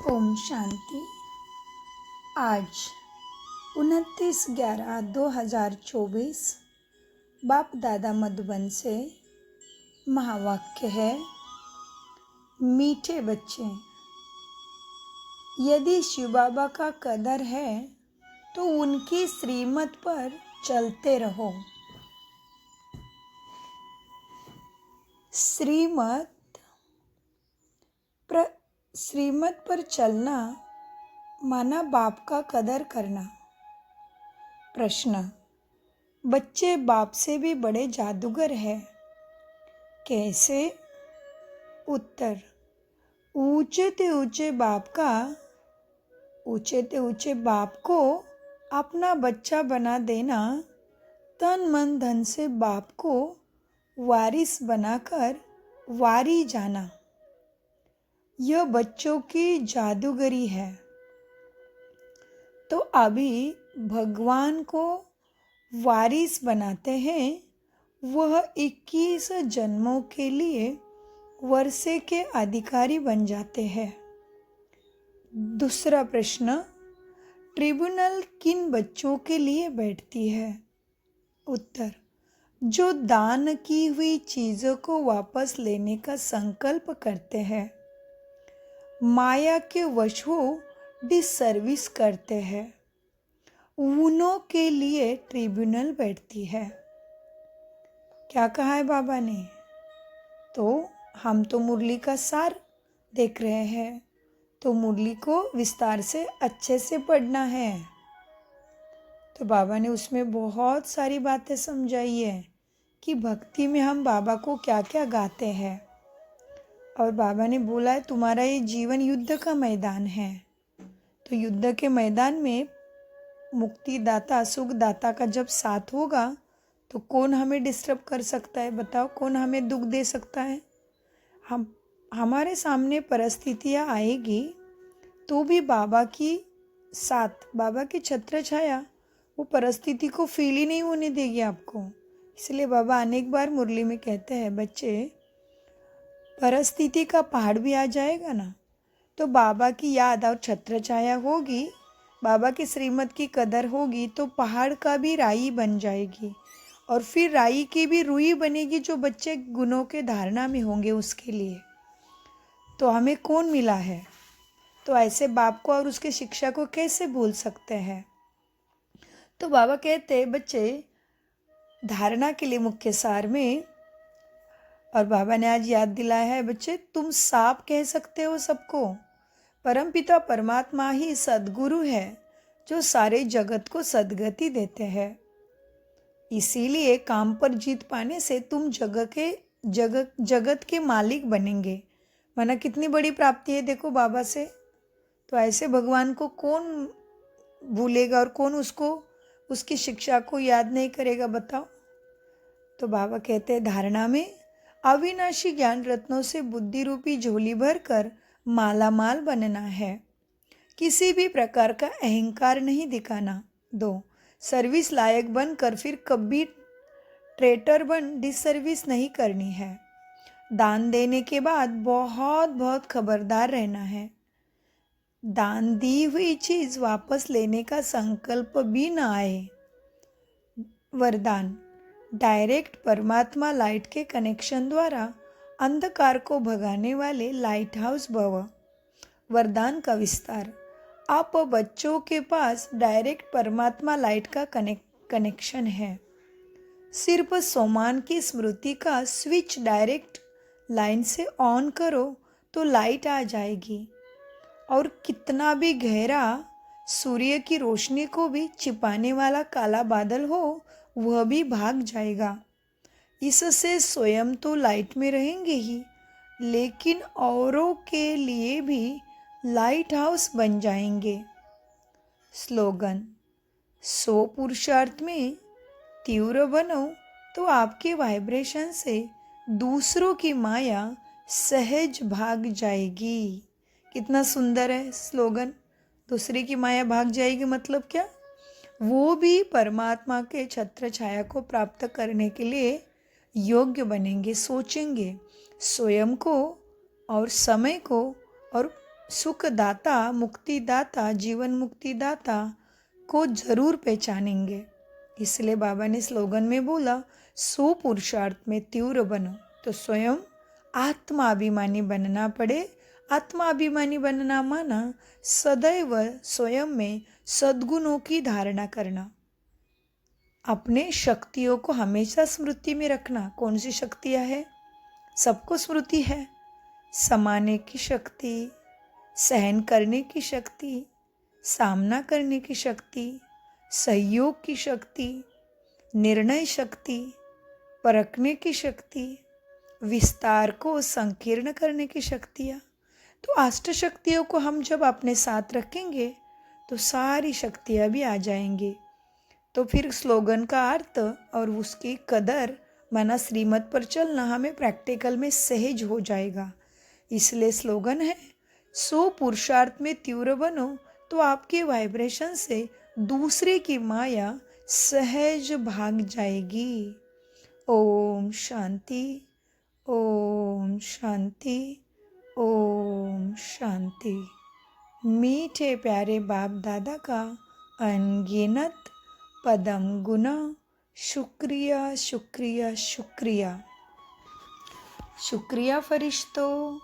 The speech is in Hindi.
ओम शांति। आज 29/11/2024 बाप दादा मधुबन से महावाक्य है, मीठे बच्चे, यदि शिव बाबा का कदर है तो उनकी श्रीमत पर चलते रहो। श्रीमत पर चलना माना बाप का कदर करना। प्रश्न, बच्चे बाप से भी बड़े जादूगर हैं, कैसे? उत्तर, ऊंचे ते ऊंचे बाप को अपना बच्चा बना देना, तन मन धन से बाप को वारिस बनाकर वारी जाना, यह बच्चों की जादूगरी है। तो अभी भगवान को वारिस बनाते हैं, वह 21 जन्मों के लिए वर्षे के अधिकारी बन जाते हैं। दूसरा प्रश्न, ट्रिब्यूनल किन बच्चों के लिए बैठती है? उत्तर, जो दान की हुई चीज़ों को वापस लेने का संकल्प करते हैं, माया के वश हो डिसर्विस करते हैं, उन्हों के लिए ट्रिब्यूनल बैठती है। क्या कहा है बाबा ने? तो हम तो मुरली का सार देख रहे हैं, तो मुरली को विस्तार से अच्छे से पढ़ना है। तो बाबा ने उसमें बहुत सारी बातें समझाई है कि भक्ति में हम बाबा को क्या क्या गाते हैं। और बाबा ने बोला है, तुम्हारा ये जीवन युद्ध का मैदान है, तो युद्ध के मैदान में मुक्तिदाता सुखदाता का जब साथ होगा तो कौन हमें डिस्टर्ब कर सकता है? बताओ, कौन हमें दुख दे सकता है? हमारे सामने परिस्थितियाँ आएगी तो भी बाबा की साथ, बाबा की छत्र छाया वो परिस्थिति को फील ही नहीं होने देगी आपको। इसलिए बाबा अनेक बार मुरली में कहते हैं, बच्चे, परिस्थिति का पहाड़ भी आ जाएगा ना, तो बाबा की याद और छत्र छाया होगी, बाबा की श्रीमत की कदर होगी, तो पहाड़ का भी राई बन जाएगी, और फिर राई की भी रुई बनेगी, जो बच्चे गुणों के धारणा में होंगे उसके लिए। तो हमें कौन मिला है? तो ऐसे बाप को और उसके शिक्षा को कैसे भूल सकते हैं? तो बाबा कहते हैं, बच्चे, धारणा के लिए मुख्य सार में, और बाबा ने आज याद दिलाया है, बच्चे, तुम साफ कह सकते हो सबको। परमपिता परमात्मा ही सद्गुरु है, जो सारे जगत को सद्गति देते हैं। इसीलिए काम पर जीत पाने से तुम जगत के मालिक बनेंगे। माना कितनी बड़ी प्राप्ति है देखो बाबा से। तो ऐसे भगवान को कौन भूलेगा और कौन उसकी शिक्षा को याद नहीं करेगा? बताओ। तो बाबा कहते हैं, धारणा में अविनाशी ज्ञान रत्नों से बुद्धि रूपी झोली भरकर माला माल बनना है। किसी भी प्रकार का अहंकार नहीं दिखाना। 2, सर्विस लायक बनकर फिर कभी ट्रेटर बन डिसर्विस नहीं करनी है। दान देने के बाद बहुत बहुत खबरदार रहना है। दान दी हुई चीज वापस लेने का संकल्प भी न आए। वरदान, डायरेक्ट परमात्मा लाइट के कनेक्शन द्वारा अंधकार को भगाने वाले लाइट हाउस भव। वरदान का विस्तार, आप बच्चों के पास डायरेक्ट परमात्मा लाइट का कनेक्शन है। सिर्फ सोमान की स्मृति का स्विच डायरेक्ट लाइन से ऑन करो तो लाइट आ जाएगी, और कितना भी गहरा सूर्य की रोशनी को भी छिपाने वाला काला बादल हो, वह भी भाग जाएगा। इससे स्वयं तो लाइट में रहेंगे ही, लेकिन औरों के लिए भी लाइट हाउस बन जाएंगे। स्लोगन, 100 पुरुषार्थ में तीव्र बनो तो आपके वाइब्रेशन से दूसरों की माया सहज भाग जाएगी। कितना सुंदर है स्लोगन। दूसरे की माया भाग जाएगी मतलब क्या? वो भी परमात्मा के छत्र छाया को प्राप्त करने के लिए योग्य बनेंगे, सोचेंगे, स्वयं को और समय को और सुखदाता, मुक्तिदाता, जीवन मुक्तिदाता को जरूर पहचानेंगे। इसलिए बाबा ने स्लोगन में बोला, सो पुरुषार्थ में तीव्र बनो। तो स्वयं आत्माभिमानी बनना पड़े। आत्माभिमानी बनना माना सदैव स्वयं में सद्गुणों की धारणा करना, अपने शक्तियों को हमेशा स्मृति में रखना। कौन सी शक्तियाँ है? सबको स्मृति है। समाने की शक्ति, सहन करने की शक्ति, सामना करने की शक्ति, सहयोग की शक्ति, निर्णय शक्ति, परखने की शक्ति, विस्तार को संकीर्ण करने की शक्तियाँ। तो अष्ट शक्तियों को हम जब अपने साथ रखेंगे तो सारी शक्तियाँ भी आ जाएंगी। तो फिर स्लोगन का अर्थ और उसकी कदर माना श्रीमत पर चलना हमें प्रैक्टिकल में सहज हो जाएगा। इसलिए स्लोगन है, सो पुरुषार्थ में तीव्र बनो। तो आपके वाइब्रेशन से दूसरे की माया सहज भाग जाएगी। ओम शांति, ओम शांति, ओम शांति। मीठे प्यारे बाप दादा का अनगिनत पदम गुना शुक्रिया, शुक्रिया, शुक्रिया। शुक्रिया फरिश्तों,